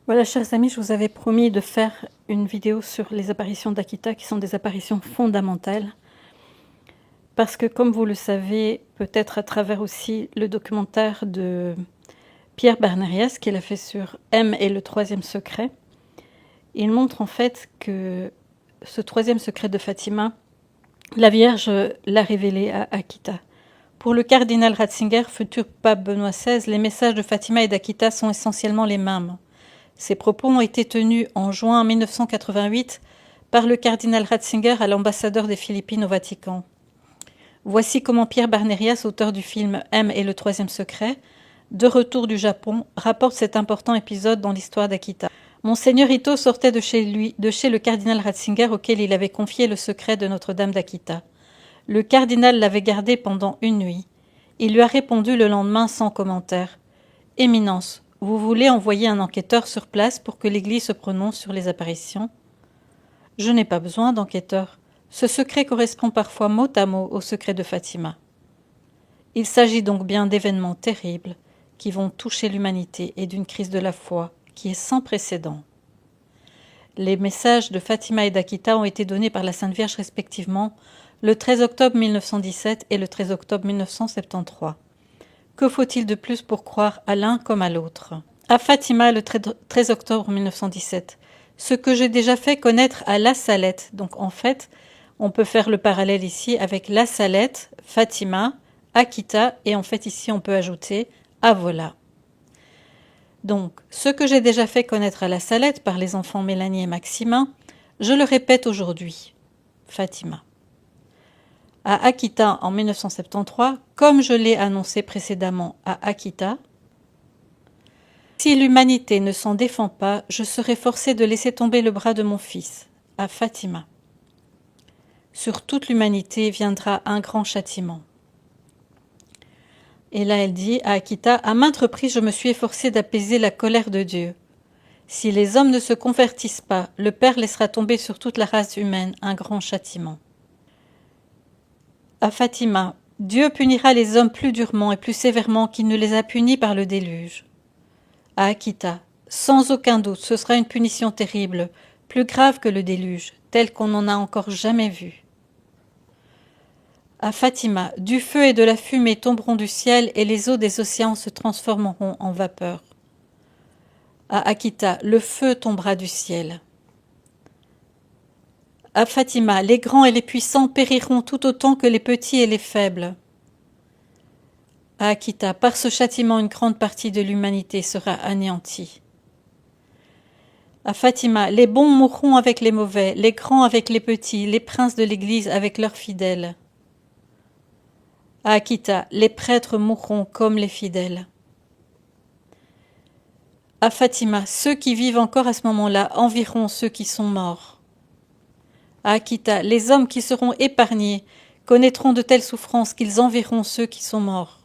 Voilà, chers amis, je vous avais promis de faire une vidéo sur les apparitions d'Akita, qui sont des apparitions fondamentales. Parce que, comme vous le savez, peut-être à travers aussi le documentaire de Pierre Barnérias, qu'il a fait sur M et le troisième secret, il montre en fait que ce troisième secret de Fatima, la Vierge l'a révélé à Akita. Pour le cardinal Ratzinger, futur pape Benoît XVI, les messages de Fatima et d'Akita sont essentiellement les mêmes. Ces propos ont été tenus en juin 1988 par le cardinal Ratzinger à l'ambassadeur des Philippines au Vatican. Voici comment Pierre Barnérias, auteur du film M et le troisième secret, de retour du Japon, rapporte cet important épisode dans l'histoire d'Akita. Monseigneur Ito sortait de chez le cardinal Ratzinger auquel il avait confié le secret de Notre-Dame d'Akita. Le cardinal l'avait gardé pendant une nuit. Il lui a répondu le lendemain sans commentaire. « Éminence, vous voulez envoyer un enquêteur sur place pour que l'Église se prononce sur les apparitions ? Je n'ai pas besoin d'enquêteur. Ce secret correspond parfois mot à mot au secret de Fatima. Il s'agit donc bien d'événements terribles qui vont toucher l'humanité et d'une crise de la foi qui est sans précédent. Les messages de Fatima et d'Akita ont été donnés par la Sainte Vierge respectivement le 13 octobre 1917 et le 13 octobre 1973. Que faut-il de plus pour croire à l'un comme à l'autre ? À Fatima, le 13 octobre 1917, ce que j'ai déjà fait connaître à La Salette. Donc en fait, on peut faire le parallèle ici avec La Salette, Fatima, Akita, et en fait ici on peut ajouter Avola. Donc, ce que j'ai déjà fait connaître à La Salette par les enfants Mélanie et Maximin, je le répète aujourd'hui, Fatima. À Akita en 1973, comme je l'ai annoncé précédemment à Akita, si l'humanité ne s'en défend pas, je serai forcée de laisser tomber le bras de mon fils, à Fatima. Sur toute l'humanité viendra un grand châtiment. Et là elle dit à Akita, à maintes reprises je me suis efforcée d'apaiser la colère de Dieu. Si les hommes ne se convertissent pas, le Père laissera tomber sur toute la race humaine un grand châtiment. À Fatima, Dieu punira les hommes plus durement et plus sévèrement qu'il ne les a punis par le déluge. À Akita, sans aucun doute, ce sera une punition terrible, plus grave que le déluge, telle qu'on n'en a encore jamais vu. À Fatima, du feu et de la fumée tomberont du ciel et les eaux des océans se transformeront en vapeur. À Akita, le feu tombera du ciel. À Fatima, les grands et les puissants périront tout autant que les petits et les faibles. À Akita, par ce châtiment, une grande partie de l'humanité sera anéantie. À Fatima, les bons mourront avec les mauvais, les grands avec les petits, les princes de l'Église avec leurs fidèles. À Akita, les prêtres mourront comme les fidèles. À Fatima, ceux qui vivent encore à ce moment-là envieront ceux qui sont morts. À Akita, les hommes qui seront épargnés connaîtront de telles souffrances qu'ils enverront ceux qui sont morts.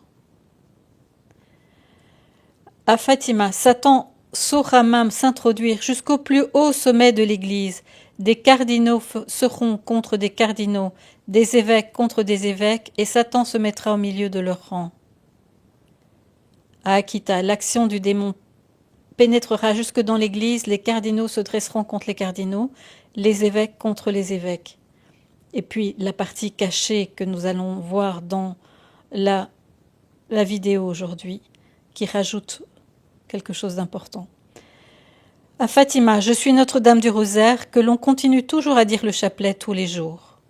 À Fatima, Satan saura même s'introduire jusqu'au plus haut sommet de l'Église. Des cardinaux seront contre des cardinaux, des évêques contre des évêques, et Satan se mettra au milieu de leurs rangs. À Akita, l'action du démon pénétrera jusque dans l'Église, les cardinaux se dresseront contre les cardinaux, les évêques contre les évêques. Et puis la partie cachée que nous allons voir dans la vidéo aujourd'hui, qui rajoute quelque chose d'important. À Fatima, je suis Notre-Dame du Rosaire, que l'on continue toujours à dire le chapelet tous les jours.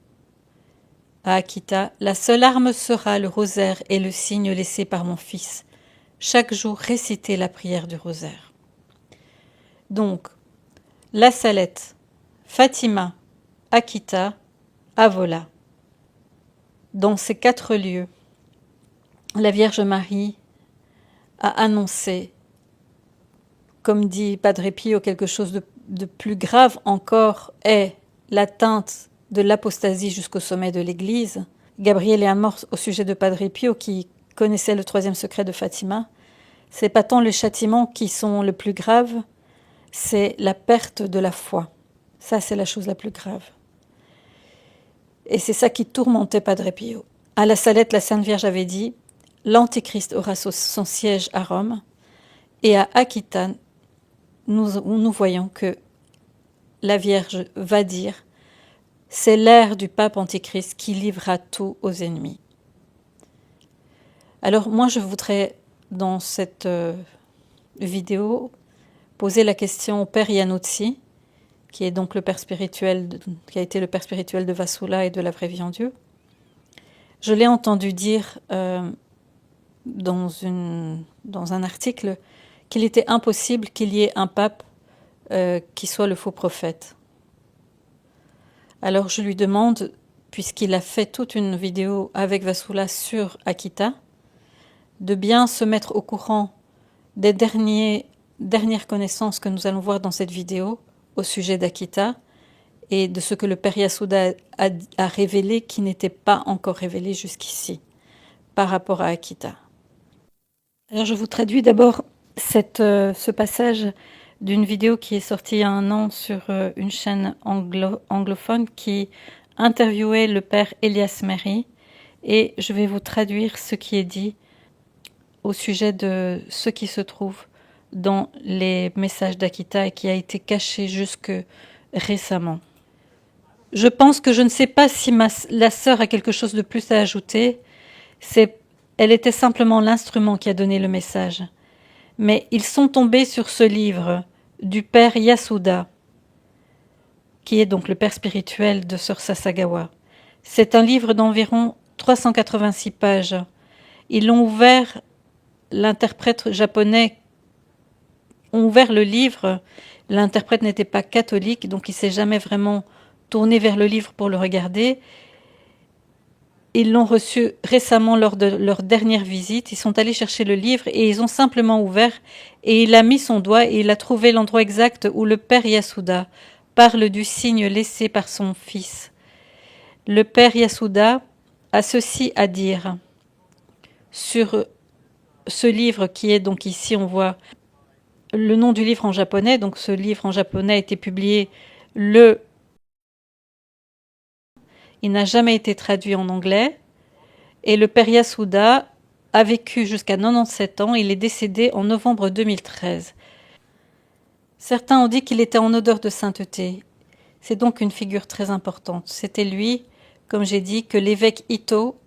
À Akita, la seule arme sera le rosaire et le signe laissé par mon fils. Chaque jour, réciter la prière du rosaire. Donc, La Salette, Fatima, Akita, Avola. Dans ces 4 lieux, la Vierge Marie a annoncé, comme dit Padre Pio, quelque chose de plus grave encore est l'atteinte de l'apostasie jusqu'au sommet de l'Église. Gabriel est mort au sujet de Padre Pio qui connaissait le troisième secret de Fatima. C'est pas tant les châtiments qui sont le plus graves, c'est la perte de la foi. Ça, c'est la chose la plus grave. Et c'est ça qui tourmentait Padre Pio. À la Salette, la Sainte Vierge avait dit « L'Antéchrist aura son siège à Rome » et à Aquitaine, nous voyons que la Vierge va dire « C'est l'ère du pape antichrist qui livrera tout aux ennemis ». Alors moi, je voudrais, dans cette vidéo, poser la question au père Iannuzzi, qui est donc le père spirituel, qui a été le père spirituel de Vassula et de la Vraie Vie en Dieu. Je l'ai entendu dire dans un article qu'il était impossible qu'il y ait un pape qui soit le faux prophète. Alors je lui demande, puisqu'il a fait toute une vidéo avec Vassula sur Akita, de bien se mettre au courant des dernières connaissances que nous allons voir dans cette vidéo au sujet d'Akita et de ce que le Père Yasuda a révélé qui n'était pas encore révélé jusqu'ici par rapport à Akita. Alors je vous traduis d'abord ce passage d'une vidéo qui est sortie il y a un an sur une chaîne anglophone qui interviewait le Père Elias Meri, et je vais vous traduire ce qui est dit au sujet de ce qui se trouve dans les messages d'Akita et qui a été caché jusque récemment. Je pense que je ne sais pas si la sœur a quelque chose de plus à ajouter. Elle était simplement l'instrument qui a donné le message. Mais ils sont tombés sur ce livre du père Yasuda, qui est donc le père spirituel de Sœur Sasagawa. C'est un livre d'environ 386 pages. Ils l'ont ouvert, l'interprète japonais a ouvert le livre. L'interprète n'était pas catholique, donc il ne s'est jamais vraiment tourné vers le livre pour le regarder. Ils l'ont reçu récemment lors de leur dernière visite. Ils sont allés chercher le livre et ils ont simplement ouvert et il a mis son doigt et il a trouvé l'endroit exact où le père Yasuda parle du signe laissé par son fils. Le père Yasuda a ceci à dire sur ce livre qui est donc ici, on voit le nom du livre en japonais. Donc ce livre en japonais a été publié il n'a jamais été traduit en anglais. Et le père Yasuda a vécu jusqu'à 97 ans. Il est décédé en novembre 2013. Certains ont dit qu'il était en odeur de sainteté. C'est donc une figure très importante. C'était lui, comme j'ai dit, que l'évêque Ito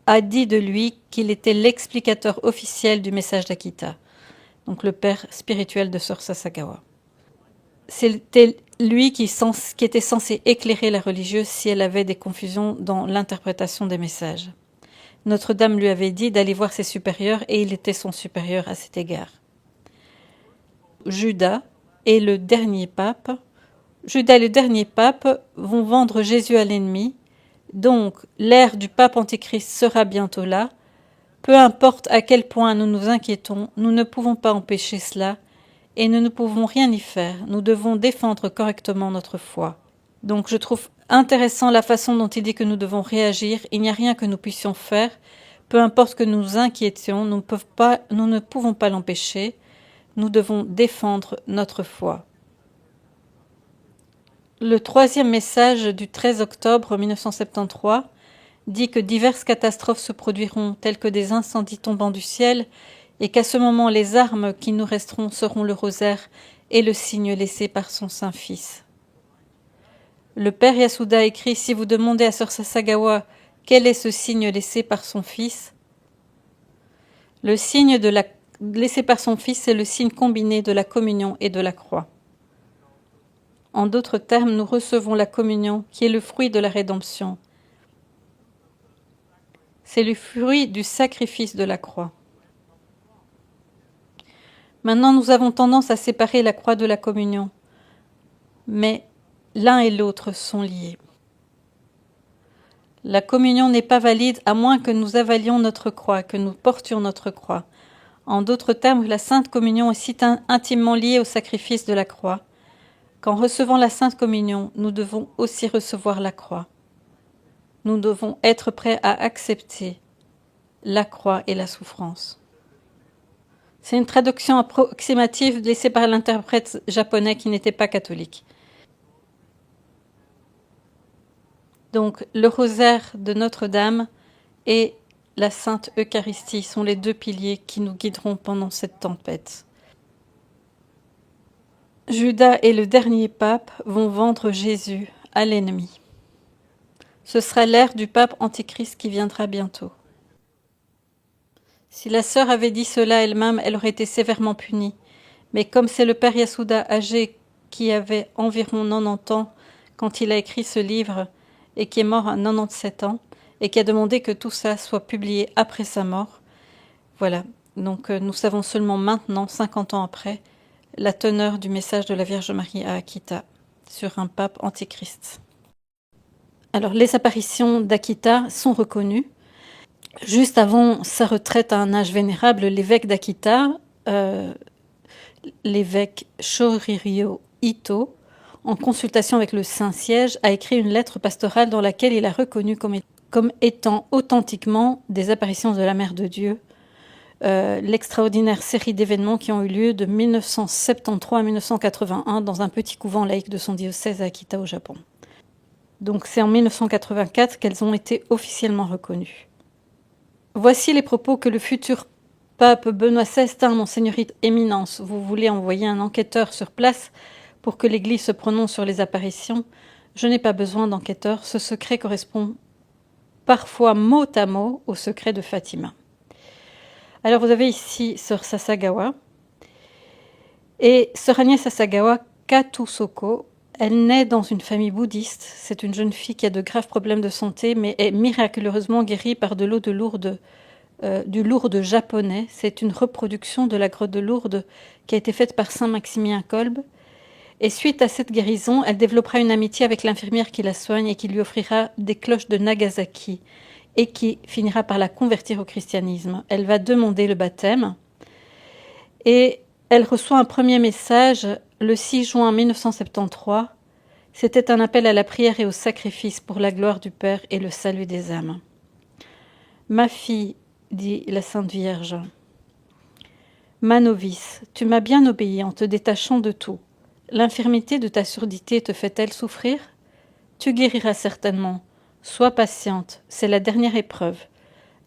a dit de lui qu'il était l'explicateur officiel du message d'Akita. Donc le père spirituel de Sœur Sasagawa. C'était lui qui était censé éclairer la religieuse si elle avait des confusions dans l'interprétation des messages. Notre-Dame lui avait dit d'aller voir ses supérieurs et il était son supérieur à cet égard. Judas et le dernier pape vont vendre Jésus à l'ennemi. Donc l'ère du pape antéchrist sera bientôt là. Peu importe à quel point nous nous inquiétons, nous ne pouvons pas empêcher cela et nous ne pouvons rien y faire. Nous devons défendre correctement notre foi. Donc je trouve intéressant la façon dont il dit que nous devons réagir. Il n'y a rien que nous puissions faire. Peu importe que nous nous inquiétions, nous ne pouvons pas l'empêcher. Nous devons défendre notre foi. Le troisième message du 13 octobre 1973 dit que diverses catastrophes se produiront, telles que des incendies tombant du ciel, et qu'à ce moment les armes qui nous resteront seront le rosaire et le signe laissé par son Saint-Fils. Le père Yasuda écrit « Si vous demandez à Sœur Sasagawa quel est ce signe laissé par son fils ?» Le signe laissé par son fils, c'est le signe combiné de la communion et de la croix. En d'autres termes, nous recevons la communion qui est le fruit de la rédemption. C'est le fruit du sacrifice de la croix. Maintenant, nous avons tendance à séparer la croix de la communion, mais l'un et l'autre sont liés. La communion n'est pas valide à moins que nous avalions notre croix, que nous portions notre croix. En d'autres termes, la Sainte Communion est si intimement liée au sacrifice de la croix qu'en recevant la Sainte Communion, nous devons aussi recevoir la croix. Nous devons être prêts à accepter la croix et la souffrance. C'est une traduction approximative laissée par l'interprète japonais qui n'était pas catholique. Donc, le rosaire de Notre-Dame et la Sainte Eucharistie sont les deux piliers qui nous guideront pendant cette tempête. Judas et le dernier pape vont vendre Jésus à l'ennemi. Ce sera l'ère du pape antichrist qui viendra bientôt. Si la sœur avait dit cela elle-même, elle aurait été sévèrement punie. Mais comme c'est le père Yasuda âgé qui avait environ 90 ans quand il a écrit ce livre et qui est mort à 97 ans et qui a demandé que tout ça soit publié après sa mort, voilà. Donc nous savons seulement maintenant, 50 ans après, la teneur du message de la Vierge Marie à Akita sur un pape antichrist. Alors les apparitions d'Akita sont reconnues. Juste avant sa retraite à un âge vénérable, l'évêque d'Akita, l'évêque Shōryu Ito, en consultation avec le Saint-Siège, a écrit une lettre pastorale dans laquelle il a reconnu comme étant authentiquement des apparitions de la Mère de Dieu, l'extraordinaire série d'événements qui ont eu lieu de 1973 à 1981 dans un petit couvent laïque de son diocèse à Akita au Japon. Donc c'est en 1984 qu'elles ont été officiellement reconnues. Voici les propos que le futur pape Benoît XVI tint, Monseigneur Éminence. Vous voulez envoyer un enquêteur sur place pour que l'Église se prononce sur les apparitions. Je n'ai pas besoin d'enquêteur. Ce secret correspond parfois mot à mot au secret de Fatima. Alors vous avez ici Sœur Sasagawa. Et Sœur Agnès Sasagawa Katusoko, elle naît dans une famille bouddhiste. C'est une jeune fille qui a de graves problèmes de santé, mais est miraculeusement guérie par de l'eau de Lourdes, du Lourdes japonais. C'est une reproduction de la grotte de Lourdes qui a été faite par Saint Maximilien Kolbe. Et suite à cette guérison, elle développera une amitié avec l'infirmière qui la soigne et qui lui offrira des cloches de Nagasaki et qui finira par la convertir au christianisme. Elle va demander le baptême et elle reçoit un premier message le 6 juin 1973. C'était un appel à la prière et au sacrifice pour la gloire du Père et le salut des âmes. « Ma fille, dit la Sainte Vierge, ma novice, tu m'as bien obéi en te détachant de tout. L'infirmité de ta surdité te fait-elle souffrir? Tu guériras certainement. Sois patiente, c'est la dernière épreuve.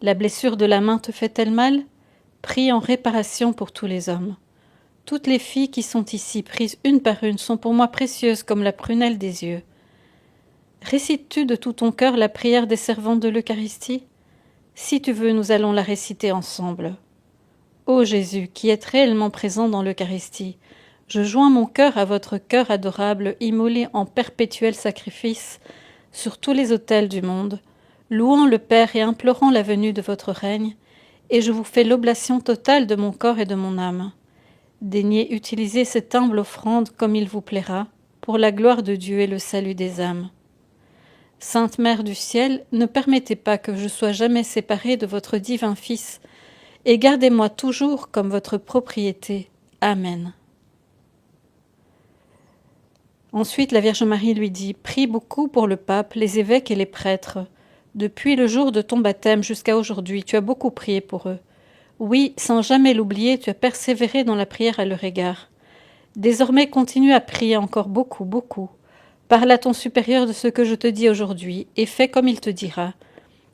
La blessure de la main te fait-elle mal? Prie en réparation pour tous les hommes. Toutes les filles qui sont ici, prises une par une, sont pour moi précieuses comme la prunelle des yeux. Récites-tu de tout ton cœur la prière des servantes de l'Eucharistie? Si tu veux, nous allons la réciter ensemble. Ô Jésus, qui êtes réellement présent dans l'Eucharistie, je joins mon cœur à votre cœur adorable, immolé en perpétuel sacrifice sur tous les autels du monde, louant le Père et implorant la venue de votre règne, et je vous fais l'oblation totale de mon corps et de mon âme. Daignez utiliser cette humble offrande comme il vous plaira, pour la gloire de Dieu et le salut des âmes. Sainte Mère du ciel, ne permettez pas que je sois jamais séparée de votre divin Fils, et gardez-moi toujours comme votre propriété. Amen. Ensuite, la Vierge Marie lui dit « Prie beaucoup pour le pape, les évêques et les prêtres. Depuis le jour de ton baptême jusqu'à aujourd'hui, tu as beaucoup prié pour eux. Oui, sans jamais l'oublier, tu as persévéré dans la prière à leur égard. Désormais, continue à prier encore beaucoup, beaucoup. Parle à ton supérieur de ce que je te dis aujourd'hui, et fais comme il te dira.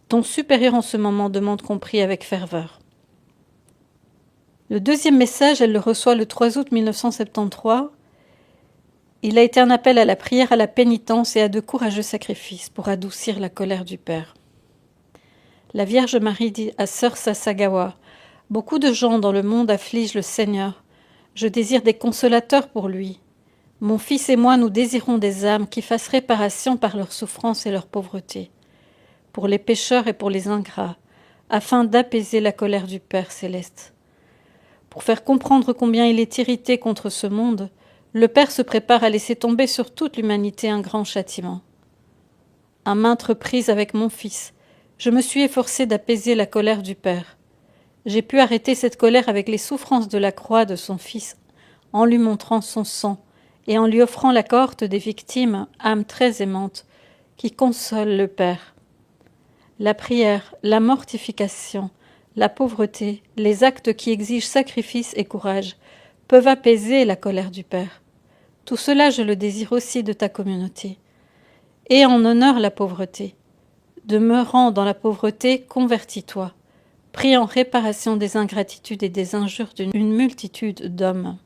Ton supérieur en ce moment demande qu'on prie avec ferveur. » Le deuxième message, elle le reçoit le 3 août 1973. Il a été un appel à la prière, à la pénitence et à de courageux sacrifices pour adoucir la colère du Père. La Vierge Marie dit à Sœur Sasagawa, « Beaucoup de gens dans le monde affligent le Seigneur. Je désire des consolateurs pour lui. Mon fils et moi, nous désirons des âmes qui fassent réparation par leur souffrance et leur pauvreté, pour les pécheurs et pour les ingrats, afin d'apaiser la colère du Père céleste. Pour faire comprendre combien il est irrité contre ce monde, le Père se prépare à laisser tomber sur toute l'humanité un grand châtiment. À maintes reprises avec mon fils, je me suis efforcée d'apaiser la colère du Père. J'ai pu arrêter cette colère avec les souffrances de la croix de son Fils, en lui montrant son sang et en lui offrant la cohorte des victimes, âme très aimante, qui console le Père. La prière, la mortification, la pauvreté, les actes qui exigent sacrifice et courage, peuvent apaiser la colère du Père. Tout cela, je le désire aussi de ta communauté. Et en honneur la pauvreté. Demeurant dans la pauvreté, convertis-toi. Prie en réparation des ingratitudes et des injures d'une multitude d'hommes.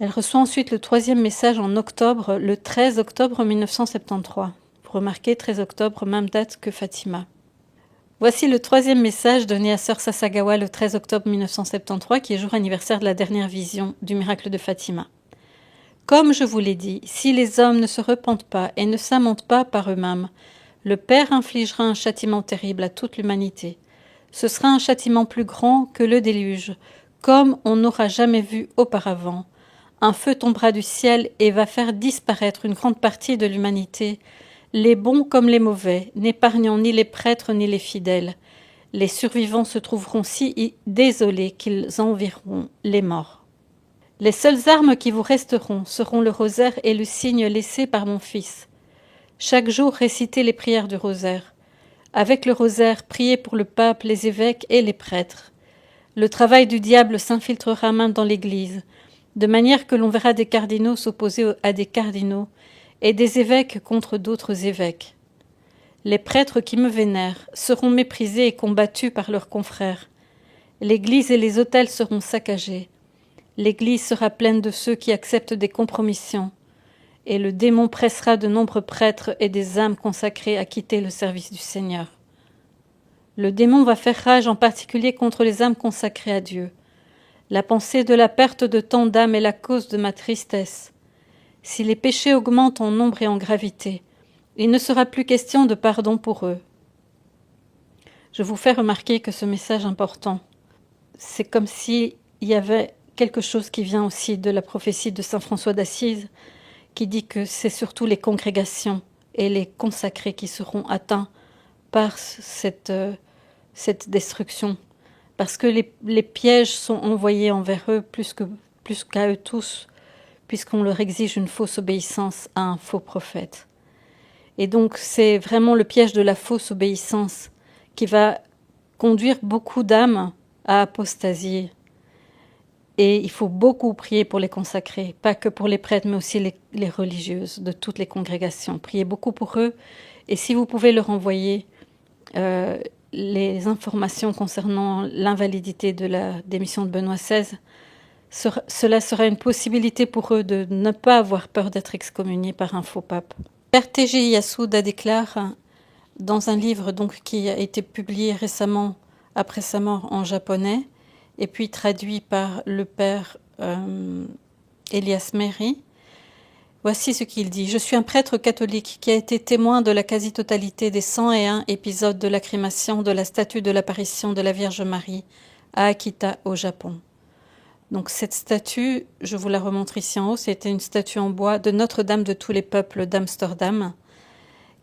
Elle reçoit ensuite le troisième message en octobre, le 13 octobre 1973. Vous remarquez, 13 octobre, même date que Fatima. Voici le troisième message donné à Sœur Sasagawa le 13 octobre 1973, qui est jour anniversaire de la dernière vision du miracle de Fatima. Comme je vous l'ai dit, si les hommes ne se repentent pas et ne s'amentent pas par eux-mêmes, le Père infligera un châtiment terrible à toute l'humanité. Ce sera un châtiment plus grand que le déluge, comme on n'aura jamais vu auparavant. Un feu tombera du ciel et va faire disparaître une grande partie de l'humanité, les bons comme les mauvais, n'épargnant ni les prêtres ni les fidèles. Les survivants se trouveront si désolés qu'ils envieront les morts. Les seules armes qui vous resteront seront le rosaire et le signe laissé par mon Fils. Chaque jour, récitez les prières du rosaire. Avec le rosaire, priez pour le pape, les évêques et les prêtres. Le travail du diable s'infiltrera même dans l'Église, de manière que l'on verra des cardinaux s'opposer à des cardinaux et des évêques contre d'autres évêques. Les prêtres qui me vénèrent seront méprisés et combattus par leurs confrères. L'Église et les autels seront saccagés. L'Église sera pleine de ceux qui acceptent des compromissions, et le démon pressera de nombreux prêtres et des âmes consacrées à quitter le service du Seigneur. Le démon va faire rage en particulier contre les âmes consacrées à Dieu. La pensée de la perte de tant d'âmes est la cause de ma tristesse. Si les péchés augmentent en nombre et en gravité, il ne sera plus question de pardon pour eux. Je vous fais remarquer que ce message important, c'est comme s'il y avait quelque chose qui vient aussi de la prophétie de saint François d'Assise, qui dit que c'est surtout les congrégations et les consacrés qui seront atteints par cette destruction, parce que les pièges sont envoyés envers eux plus qu'à eux tous, puisqu'on leur exige une fausse obéissance à un faux prophète. Et donc c'est vraiment le piège de la fausse obéissance qui va conduire beaucoup d'âmes à apostasier. Et il faut beaucoup prier pour les consacrés, pas que pour les prêtres, mais aussi les religieuses de toutes les congrégations. Priez beaucoup pour eux, et si vous pouvez leur envoyer les informations concernant l'invalidité de la démission de Benoît XVI, cela sera une possibilité pour eux de ne pas avoir peur d'être excommuniés par un faux pape. Père Teiji Yasuda déclare dans un livre donc, qui a été publié récemment après sa mort en japonais, et puis traduit par le père Elias Meri. Voici ce qu'il dit. « Je suis un prêtre catholique qui a été témoin de la quasi-totalité des 101 épisodes de la crémation de la statue de l'apparition de la Vierge Marie à Akita, au Japon. » Donc cette statue, je vous la remontre ici en haut, c'était une statue en bois de Notre-Dame de tous les peuples d'Amsterdam,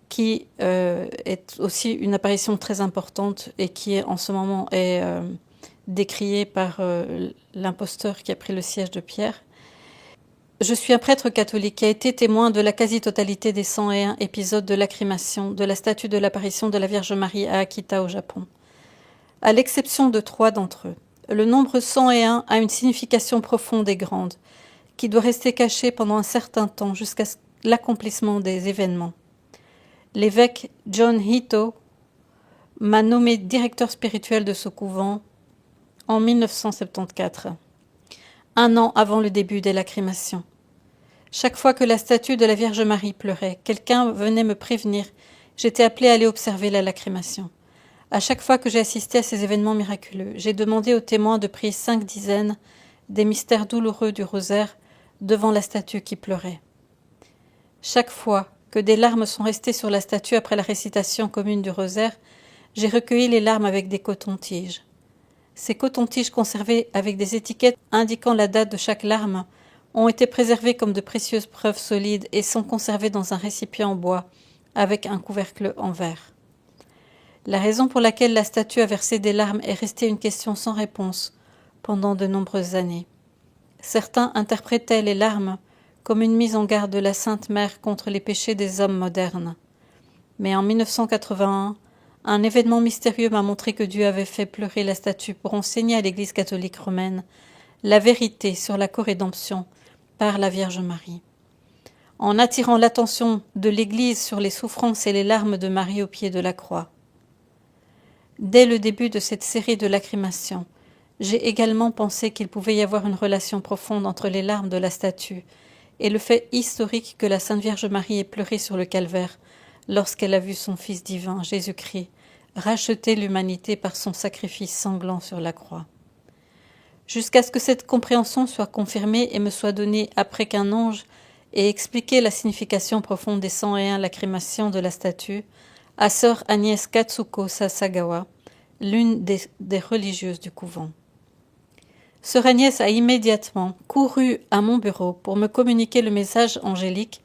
qui est aussi une apparition très importante et qui en ce moment est décriée par l'imposteur qui a pris le siège de Pierre. Je suis un prêtre catholique qui a été témoin de la quasi-totalité des 101 épisodes de la crémation de la statue de l'apparition de la Vierge Marie à Akita au Japon, à l'exception de 3 d'entre eux. Le nombre 101 a une signification profonde et grande, qui doit rester cachée pendant un certain temps jusqu'à l'accomplissement des événements. L'évêque John Hito m'a nommé directeur spirituel de ce couvent en 1974. 1 an avant le début des lacrymations. Chaque fois que la statue de la Vierge Marie pleurait, quelqu'un venait me prévenir. J'étais appelée à aller observer la lacrymation. À chaque fois que j'ai assisté à ces événements miraculeux, j'ai demandé aux témoins de prier 5 dizaines des mystères douloureux du rosaire devant la statue qui pleurait. Chaque fois que des larmes sont restées sur la statue après la récitation commune du rosaire, j'ai recueilli les larmes avec des cotons-tiges. Ces cotons-tiges conservés avec des étiquettes indiquant la date de chaque larme ont été préservés comme de précieuses preuves solides et sont conservés dans un récipient en bois avec un couvercle en verre. La raison pour laquelle la statue a versé des larmes est restée une question sans réponse pendant de nombreuses années. Certains interprétaient les larmes comme une mise en garde de la Sainte Mère contre les péchés des hommes modernes. Mais en 1981, un événement mystérieux m'a montré que Dieu avait fait pleurer la statue pour enseigner à l'Église catholique romaine la vérité sur la corédemption par la Vierge Marie. En attirant l'attention de l'Église sur les souffrances et les larmes de Marie au pied de la croix. Dès le début de cette série de lacrymations, J'ai également pensé qu'il pouvait y avoir une relation profonde entre les larmes de la statue et le fait historique que la Sainte Vierge Marie ait pleuré sur le calvaire lorsqu'elle a vu son Fils divin, Jésus-Christ, racheter l'humanité par son sacrifice sanglant sur la croix. Jusqu'à ce que cette compréhension soit confirmée et me soit donnée après qu'un ange ait expliqué la signification profonde des 101 lacrymations de la statue à sœur Agnès Katsuko Sasagawa, l'une des religieuses du couvent. Sœur Agnès a immédiatement couru à mon bureau pour me communiquer le message angélique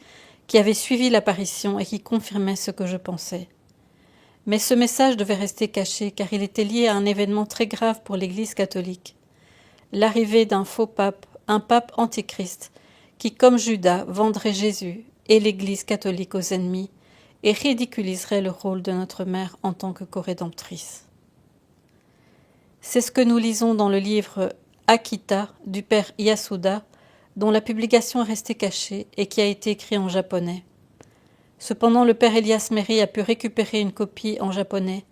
qui avait suivi l'apparition et qui confirmait ce que je pensais. Mais ce message devait rester caché car il était lié à un événement très grave pour l'Église catholique. L'arrivée d'un faux pape, un pape antichrist, qui, comme Judas, vendrait Jésus et l'Église catholique aux ennemis et ridiculiserait le rôle de notre mère en tant que corédemptrice. C'est ce que nous lisons dans le livre Akita du père Yasuda, dont la publication est restée cachée et qui a été écrit en japonais. Cependant, le père Elias Meri a pu récupérer une copie en japonais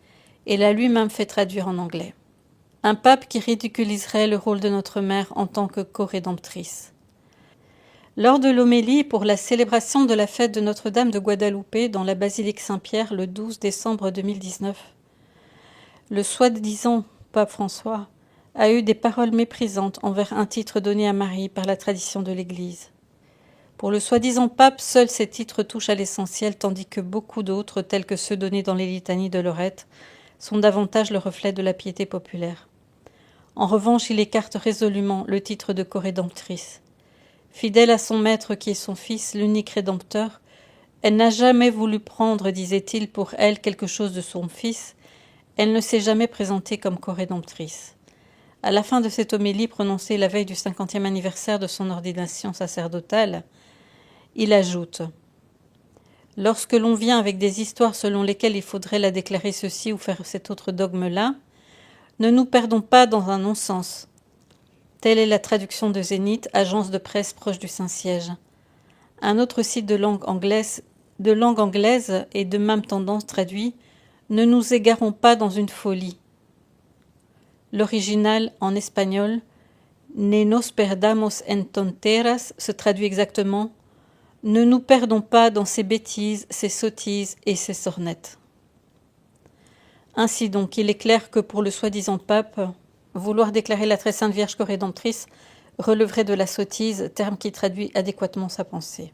et l'a lui-même fait traduire en anglais. Un pape qui ridiculiserait le rôle de notre mère en tant que corédemptrice. Lors de l'homélie pour la célébration de la fête de Notre-Dame de Guadalupe dans la basilique Saint-Pierre le 12 décembre 2019, le soi-disant pape François a eu des paroles méprisantes envers un titre donné à Marie par la tradition de l'Église. Pour le soi-disant pape, seuls ces titres touchent à l'essentiel, tandis que beaucoup d'autres, tels que ceux donnés dans les litanies de Lorette, sont davantage le reflet de la piété populaire. En revanche, il écarte résolument le titre de corédemptrice. Fidèle à son maître qui est son fils, l'unique rédempteur, elle n'a jamais voulu prendre, disait-il, pour elle quelque chose de son fils. Elle ne s'est jamais présentée comme corédemptrice. À la fin de cette homélie prononcée la veille du 50e anniversaire de son ordination sacerdotale, il ajoute « Lorsque l'on vient avec des histoires selon lesquelles il faudrait la déclarer ceci ou faire cet autre dogme-là, ne nous perdons pas dans un non-sens. » Telle est la traduction de Zénith, agence de presse proche du Saint-Siège. Un autre site de langue anglaise et de même tendance traduit « Ne nous égarons pas dans une folie ». L'original en espagnol « Ne nos perdamos en tonteras » se traduit exactement « Ne nous perdons pas dans ces bêtises, ces sottises et ces sornettes ». Ainsi donc, il est clair que pour le soi-disant pape, vouloir déclarer la très sainte Vierge corédemptrice releverait de la sottise, terme qui traduit adéquatement sa pensée.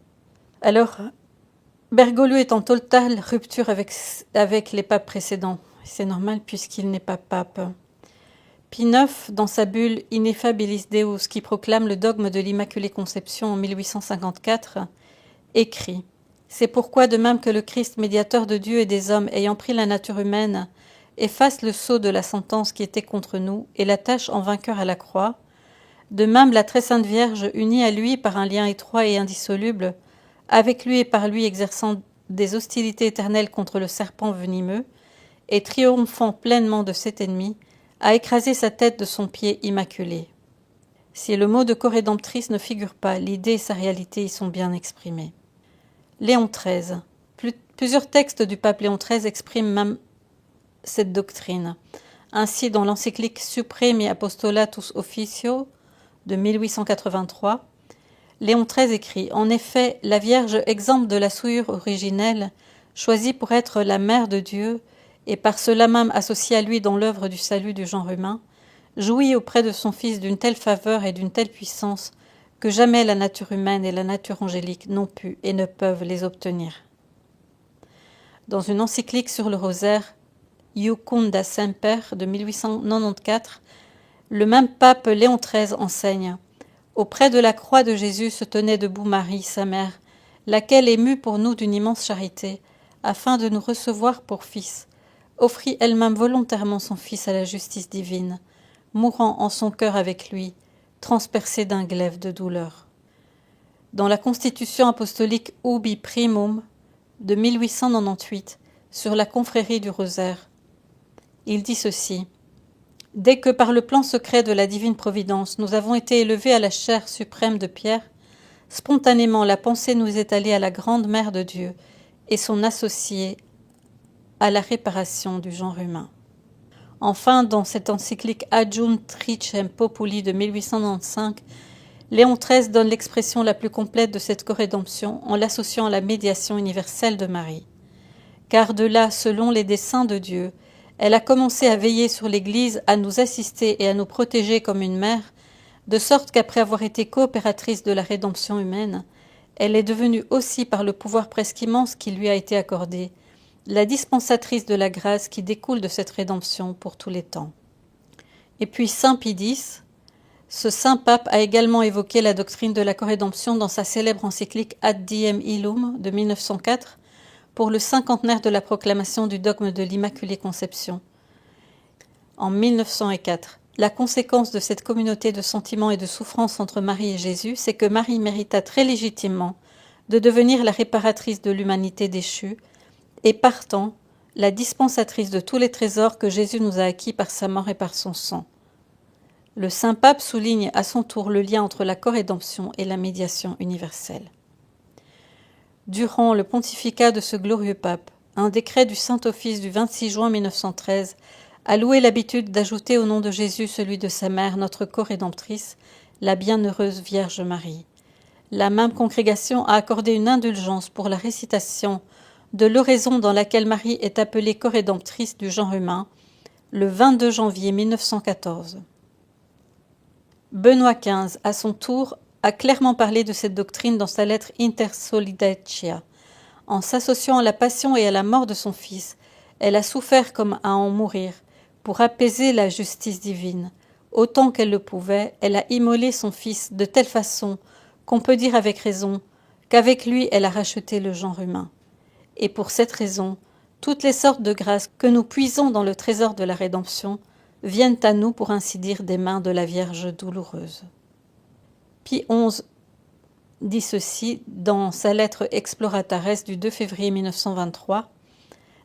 Alors, Bergoglio est en totale rupture avec les papes précédents. C'est normal puisqu'il n'est pas pape. Pie IX, dans sa bulle Ineffabilis Deus, qui proclame le dogme de l'Immaculée Conception en 1854, écrit « C'est pourquoi, de même que le Christ, médiateur de Dieu et des hommes, ayant pris la nature humaine, efface le sceau de la sentence qui était contre nous et l'attache en vainqueur à la croix, de même la très sainte Vierge, unie à lui par un lien étroit et indissoluble, avec lui et par lui exerçant des hostilités éternelles contre le serpent venimeux, et triomphant pleinement de cet ennemi, a écrasé sa tête de son pied immaculé. Si le mot de corédemptrice ne figure pas, l'idée et sa réalité y sont bien exprimées. Léon XIII. Plusieurs textes du pape Léon XIII expriment même cette doctrine. Ainsi, dans l'encyclique Supremi Apostolatus Officio de 1883, Léon XIII écrit « En effet, la Vierge, exempte de la souillure originelle, choisie pour être la mère de Dieu, et par cela même associée à lui dans l'œuvre du salut du genre humain, jouit auprès de son Fils d'une telle faveur et d'une telle puissance que jamais la nature humaine et la nature angélique n'ont pu et ne peuvent les obtenir. » Dans une encyclique sur le rosaire, Iucunda Semper de 1894, le même pape Léon XIII enseigne « Auprès de la croix de Jésus se tenait debout Marie, sa mère, laquelle, émue pour nous d'une immense charité, afin de nous recevoir pour fils, offrit elle-même volontairement son fils à la justice divine, mourant en son cœur avec lui, transpercé d'un glaive de douleur. » Dans la Constitution apostolique Ubi Primum de 1898, sur la confrérie du rosaire, il dit ceci. « Dès que par le plan secret de la divine providence, nous avons été élevés à la chair suprême de Pierre, spontanément la pensée nous est allée à la grande mère de Dieu et son associée à la réparation du genre humain. » Enfin, dans cette encyclique Adjunct Tricem Populi de 1895, Léon XIII donne l'expression la plus complète de cette corédemption en l'associant à la médiation universelle de Marie. Car de là, selon les desseins de Dieu, elle a commencé à veiller sur l'Église, à nous assister et à nous protéger comme une mère, de sorte qu'après avoir été coopératrice de la rédemption humaine, elle est devenue aussi, par le pouvoir presque immense qui lui a été accordé, la dispensatrice de la grâce qui découle de cette rédemption pour tous les temps. Et puis Saint Pie X, ce saint pape a également évoqué la doctrine de la corédemption dans sa célèbre encyclique Ad Diem Illum de 1904 pour le cinquantenaire de la proclamation du dogme de l'Immaculée Conception. En 1904, la conséquence de cette communauté de sentiments et de souffrances entre Marie et Jésus, c'est que Marie mérita très légitimement de devenir la réparatrice de l'humanité déchue et partant, la dispensatrice de tous les trésors que Jésus nous a acquis par sa mort et par son sang. Le Saint-Pape souligne à son tour le lien entre la corédemption et la médiation universelle. Durant le pontificat de ce glorieux pape, un décret du Saint-Office du 26 juin 1913 a loué l'habitude d'ajouter au nom de Jésus celui de sa mère, notre corédemptrice, la bienheureuse Vierge Marie. La même congrégation a accordé une indulgence pour la récitation de l'oraison dans laquelle Marie est appelée corédemptrice du genre humain, le 22 janvier 1914. Benoît XV, à son tour, a clairement parlé de cette doctrine dans sa lettre Inter Solidatia. En s'associant à la passion et à la mort de son fils, elle a souffert comme à en mourir, pour apaiser la justice divine. Autant qu'elle le pouvait, elle a immolé son fils de telle façon qu'on peut dire avec raison qu'avec lui elle a racheté le genre humain. Et pour cette raison, toutes les sortes de grâces que nous puisons dans le trésor de la rédemption viennent à nous, pour ainsi dire, des mains de la Vierge douloureuse. Pie XI dit ceci dans sa lettre Exploratares du 2 février 1923,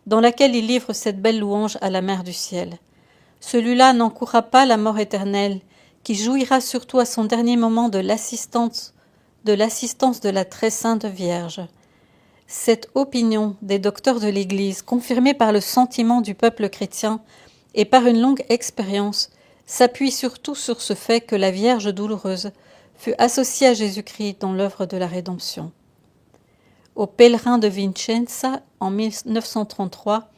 dans laquelle il livre cette belle louange à la Mère du Ciel. Celui-là n'encourra pas la mort éternelle, qui jouira surtout à son dernier moment de l'assistance de la très sainte Vierge. Cette opinion des docteurs de l'Église, confirmée par le sentiment du peuple chrétien et par une longue expérience, s'appuie surtout sur ce fait que la Vierge douloureuse fut associée à Jésus-Christ dans l'œuvre de la rédemption. Au pèlerin de Vicenza, en 1933,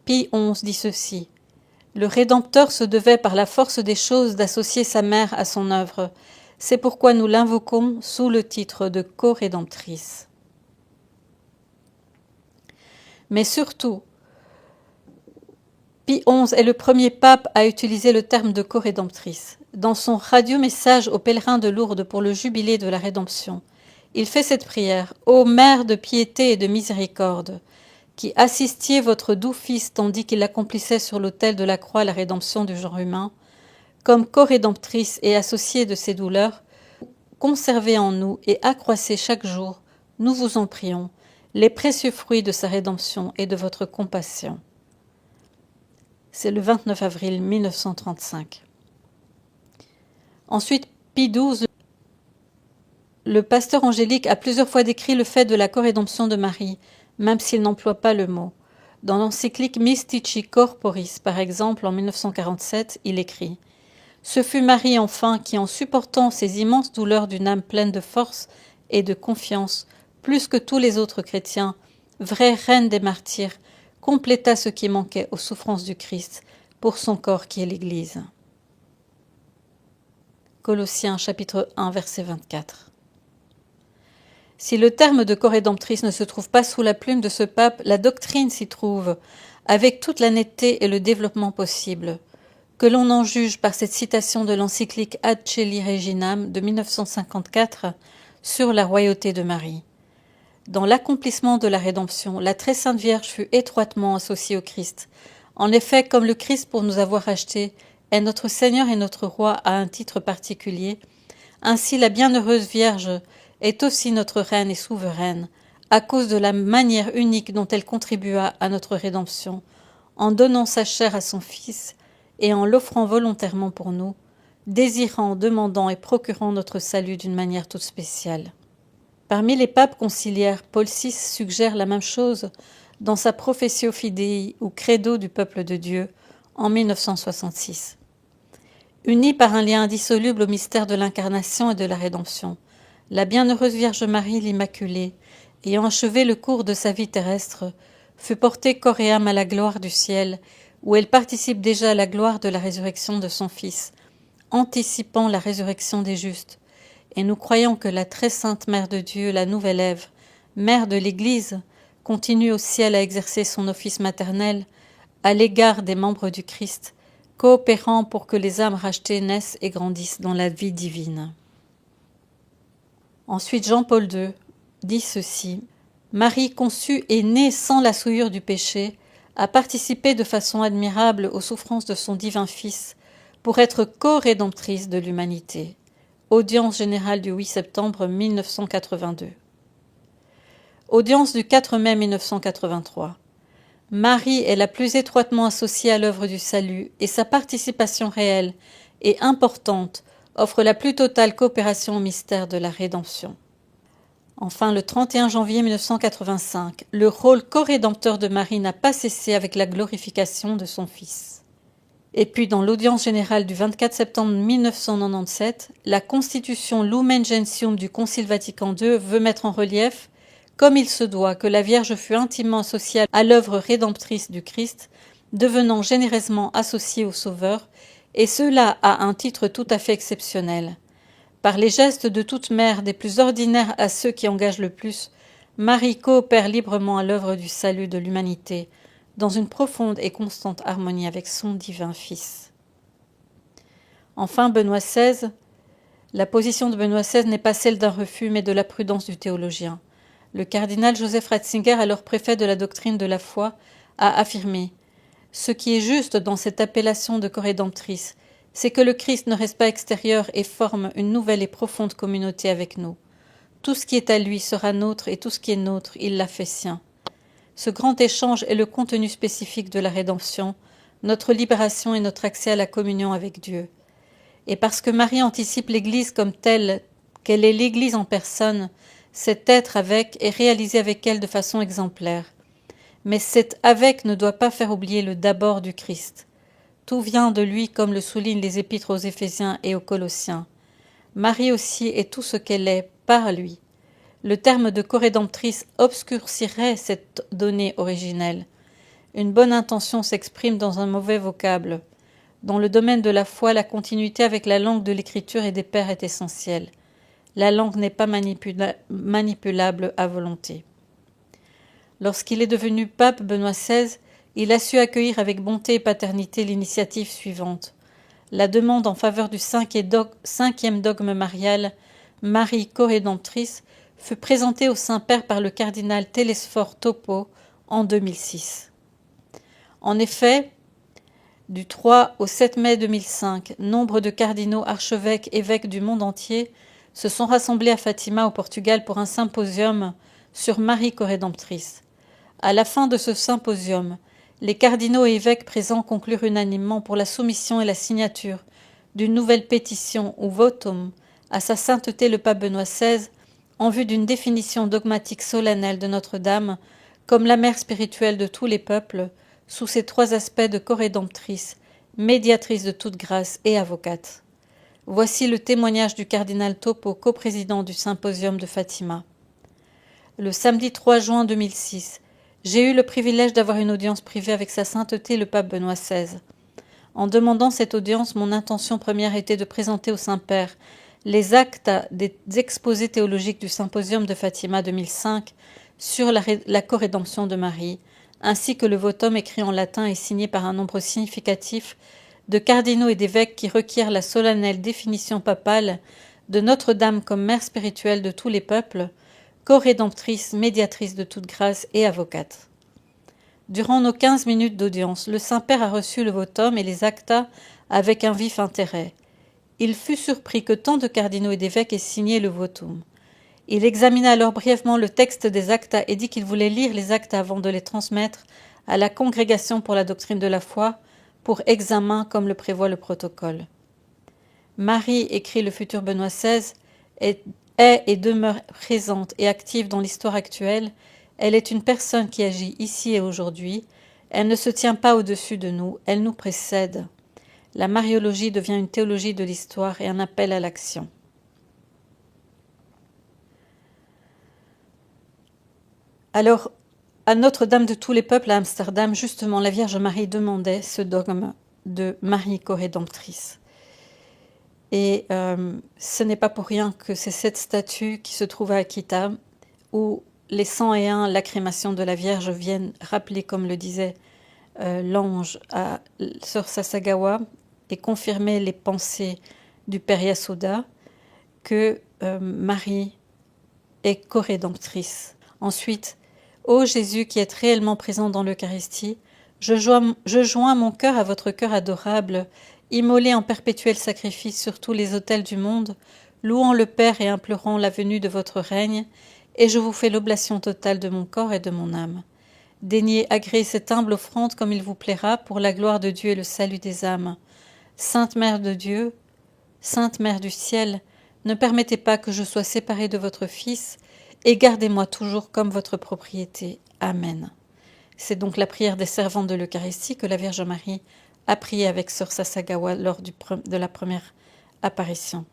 Pie XI dit ceci : « Le Rédempteur se devait par la force des choses d'associer sa mère à son œuvre. C'est pourquoi nous l'invoquons sous le titre de co-rédemptrice. » Mais surtout, Pie XI est le premier pape à utiliser le terme de co-rédemptrice. Dans son radio-message aux pèlerins de Lourdes pour le jubilé de la Rédemption, il fait cette prière : « Ô Mère de piété et de miséricorde, qui assistiez votre doux Fils tandis qu'il accomplissait sur l'autel de la croix la rédemption du genre humain, comme co-rédemptrice et associée de ses douleurs, conservez en nous et accroissez chaque jour, nous vous en prions, les précieux fruits de sa rédemption et de votre compassion. » C'est le 29 avril 1935. Ensuite, Pie XII, le pasteur angélique, a plusieurs fois décrit le fait de la corédemption de Marie, même s'il n'emploie pas le mot. Dans l'encyclique Mystici Corporis, par exemple, en 1947, il écrit : « Ce fut Marie enfin qui, en supportant ces immenses douleurs d'une âme pleine de force et de confiance, plus que tous les autres chrétiens, vraie reine des martyrs, compléta ce qui manquait aux souffrances du Christ pour son corps qui est l'Église. » Colossiens chapitre 1 verset 24. Si le terme de corédemptrice ne se trouve pas sous la plume de ce pape, la doctrine s'y trouve, avec toute la netteté et le développement possible. Que l'on en juge par cette citation de l'encyclique Ad Celi Reginam de 1954 sur la royauté de Marie. Dans l'accomplissement de la rédemption, la très sainte Vierge fut étroitement associée au Christ. En effet, comme le Christ, pour nous avoir rachetés, est notre Seigneur et notre Roi à un titre particulier, ainsi la bienheureuse Vierge est aussi notre reine et souveraine, à cause de la manière unique dont elle contribua à notre rédemption, en donnant sa chair à son Fils et en l'offrant volontairement pour nous, désirant, demandant et procurant notre salut d'une manière toute spéciale. Parmi les papes conciliaires, Paul VI suggère la même chose dans sa Professio Fidei ou Credo du peuple de Dieu, en 1966. Unie par un lien indissoluble au mystère de l'incarnation et de la rédemption, la bienheureuse Vierge Marie l'Immaculée, ayant achevé le cours de sa vie terrestre, fut portée corps et âme à la gloire du ciel, où elle participe déjà à la gloire de la résurrection de son Fils, anticipant la résurrection des justes. Et nous croyons que la très sainte Mère de Dieu, la Nouvelle Ève, Mère de l'Église, continue au ciel à exercer son office maternel à l'égard des membres du Christ, coopérant pour que les âmes rachetées naissent et grandissent dans la vie divine. Ensuite, Jean-Paul II dit ceci: Marie conçue et née sans la souillure du péché, a participé de façon admirable aux souffrances de son divin Fils pour être co-rédemptrice de l'humanité. Audience générale du 8 septembre 1982. Audience du 4 mai 1983. Marie est la plus étroitement associée à l'œuvre du salut et sa participation réelle et importante offre la plus totale coopération au mystère de la rédemption. Enfin, le 31 janvier 1985, le rôle co-rédempteur de Marie n'a pas cessé avec la glorification de son Fils. Et puis, dans l'audience générale du 24 septembre 1997, la constitution Lumen Gentium du Concile Vatican II veut mettre en relief, comme il se doit, que la Vierge fut intimement associée à l'œuvre rédemptrice du Christ, devenant généreusement associée au Sauveur, et cela à un titre tout à fait exceptionnel. Par les gestes de toute mère, des plus ordinaires à ceux qui engagent le plus, Marie coopère librement à l'œuvre du salut de l'humanité, dans une profonde et constante harmonie avec son divin Fils. Enfin, Benoît XVI, la position de Benoît XVI n'est pas celle d'un refus, mais de la prudence du théologien. Le cardinal Joseph Ratzinger, alors préfet de la doctrine de la foi, a affirmé « Ce qui est juste dans cette appellation de corédemptrice, c'est que le Christ ne reste pas extérieur et forme une nouvelle et profonde communauté avec nous. Tout ce qui est à lui sera nôtre et tout ce qui est nôtre, il l'a fait sien. Ce grand échange est le contenu spécifique de la rédemption, notre libération et notre accès à la communion avec Dieu. Et parce que Marie anticipe l'Église comme telle, qu'elle est l'Église en personne, cet être avec est réalisé avec elle de façon exemplaire. Mais cet avec ne doit pas faire oublier le d'abord du Christ. Tout vient de lui, comme le soulignent les épîtres aux Éphésiens et aux Colossiens. Marie aussi est tout ce qu'elle est par lui. Le terme de corédemptrice obscurcirait cette donnée originelle. Une bonne intention s'exprime dans un mauvais vocable. Dans le domaine de la foi, la continuité avec la langue de l'écriture et des pères est essentielle. La langue n'est pas manipulable à volonté. Lorsqu'il est devenu pape Benoît XVI, il a su accueillir avec bonté et paternité l'initiative suivante. La demande en faveur du cinquième dogme marial, Marie corédemptrice, fut présentée au Saint-Père par le cardinal Télesphore Topo en 2006. En effet, du 3 au 7 mai 2005, nombre de cardinaux, archevêques, évêques du monde entier se sont rassemblés à Fatima au Portugal pour un symposium sur Marie corédemptrice. À la fin de ce symposium, les cardinaux et évêques présents conclurent unanimement pour la soumission et la signature d'une nouvelle pétition ou votum à sa sainteté le pape Benoît XVI en vue d'une définition dogmatique solennelle de Notre-Dame comme la mère spirituelle de tous les peuples sous ces trois aspects de corédemptrice, médiatrice de toute grâce et avocate. Voici le témoignage du cardinal Topo, coprésident du symposium de Fatima. Le samedi 3 juin 2006, j'ai eu le privilège d'avoir une audience privée avec sa sainteté le pape Benoît XVI. En demandant cette audience, mon intention première était de présenter au Saint-Père les actes des exposés théologiques du symposium de Fatima 2005 sur la corédemption de Marie, ainsi que le votum écrit en latin et signé par un nombre significatif de cardinaux et d'évêques qui requièrent la solennelle définition papale de Notre-Dame comme mère spirituelle de tous les peuples, corédemptrice, médiatrice de toute grâce et avocate. Durant nos 15 minutes d'audience, le Saint-Père a reçu le votum et les actas avec un vif intérêt. Il fut surpris que tant de cardinaux et d'évêques aient signé le votum. Il examina alors brièvement le texte des actas et dit qu'il voulait lire les actas avant de les transmettre à la Congrégation pour la doctrine de la foi pour examen comme le prévoit le protocole. Marie, écrit le futur Benoît XVI, est et demeure présente et active dans l'histoire actuelle. Elle est une personne qui agit ici et aujourd'hui. Elle ne se tient pas au-dessus de nous, elle nous précède. La mariologie devient une théologie de l'histoire et un appel à l'action. Alors, à Notre-Dame de tous les peuples à Amsterdam, justement, la Vierge Marie demandait ce dogme de Marie corédemptrice. Et ce n'est pas pour rien que c'est cette statue qui se trouve à Akita, où les 101 lacrymations de la Vierge viennent rappeler, comme le disait l'ange à Sœur Sasagawa, et confirmer les pensées du Père Yasuda, que Marie est corédemptrice. Ensuite, ô Jésus qui êtes réellement présent dans l'Eucharistie, je joins mon cœur à votre cœur adorable, immolé en perpétuel sacrifice sur tous les autels du monde, louant le Père et implorant la venue de votre règne, et je vous fais l'oblation totale de mon corps et de mon âme. Daignez agréer cette humble offrande comme il vous plaira pour la gloire de Dieu et le salut des âmes. Sainte Mère de Dieu, Sainte Mère du ciel, ne permettez pas que je sois séparée de votre Fils, et gardez-moi toujours comme votre propriété. Amen. C'est donc la prière des servantes de l'Eucharistie que la Vierge Marie a priée avec Sœur Sasagawa lors de la première apparition.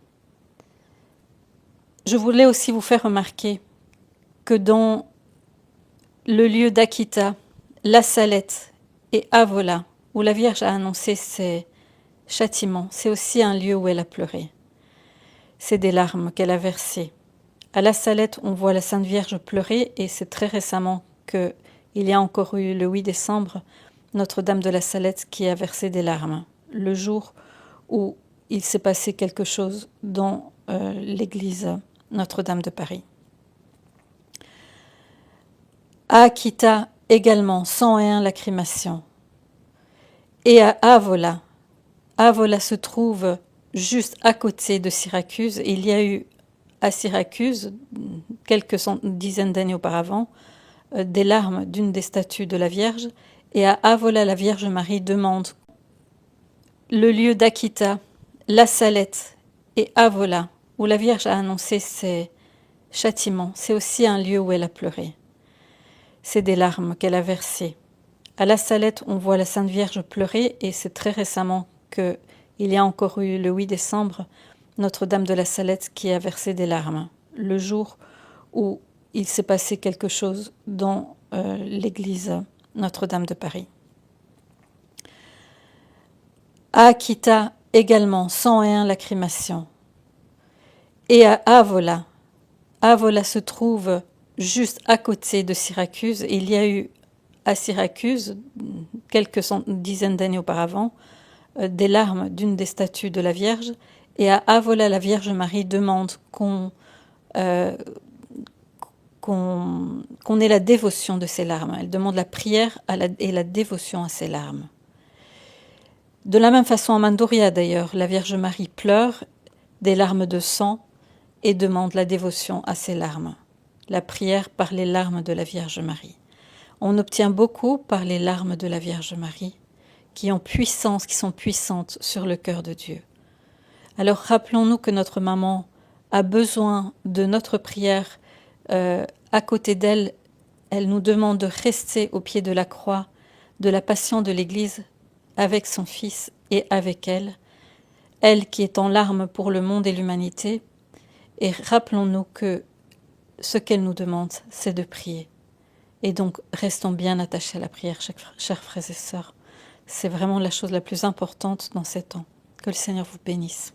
Je voulais aussi vous faire remarquer que dans le lieu d'Akita, La Salette et Avola, où la Vierge a annoncé ses châtiments, c'est aussi un lieu où elle a pleuré. C'est des larmes qu'elle a versées. À La Salette, on voit la Sainte Vierge pleurer, et c'est très récemment qu'il y a encore eu, le 8 décembre, Notre-Dame de la Salette qui a versé des larmes, le jour où il s'est passé quelque chose dans l'église Notre-Dame de Paris. À Akita également, 101 lacrymations. Et à Avola, Avola se trouve juste à côté de Syracuse. Il y a eu à Syracuse, quelques dizaines d'années auparavant, des larmes d'une des statues de la Vierge. Et à Avola, la Vierge Marie demande le lieu d'Akita, La Salette et Avola, où la Vierge a annoncé ses châtiments. C'est aussi un lieu où elle a pleuré. C'est des larmes qu'elle a versées. À La Salette, on voit la Sainte Vierge pleurer, et c'est très récemment qu'il y a encore eu, le 8 décembre, Notre-Dame de la Salette qui a versé des larmes, le jour où il s'est passé quelque chose dans l'église Notre-Dame de Paris. À Akita également, 101 lacrymations. Et à Avola, Avola se trouve juste à côté de Syracuse. Il y a eu à Syracuse, quelques dizaines d'années auparavant, des larmes d'une des statues de la Vierge. Et à Avola, la Vierge Marie demande qu'on ait la dévotion de ces larmes. Elle demande la prière et la dévotion à ces larmes. De la même façon, à Manduria d'ailleurs, la Vierge Marie pleure des larmes de sang et demande la dévotion à ces larmes. La prière par les larmes de la Vierge Marie. On obtient beaucoup par les larmes de la Vierge Marie, qui sont puissantes sur le cœur de Dieu. Alors rappelons-nous que notre maman a besoin de notre prière. À côté d'elle, elle nous demande de rester au pied de la croix, de la passion de l'Église, avec son Fils et avec elle, elle qui est en larmes pour le monde et l'humanité. Et rappelons-nous que ce qu'elle nous demande, c'est de prier. Et donc, restons bien attachés à la prière, chers frères et sœurs. C'est vraiment la chose la plus importante dans ces temps. Que le Seigneur vous bénisse.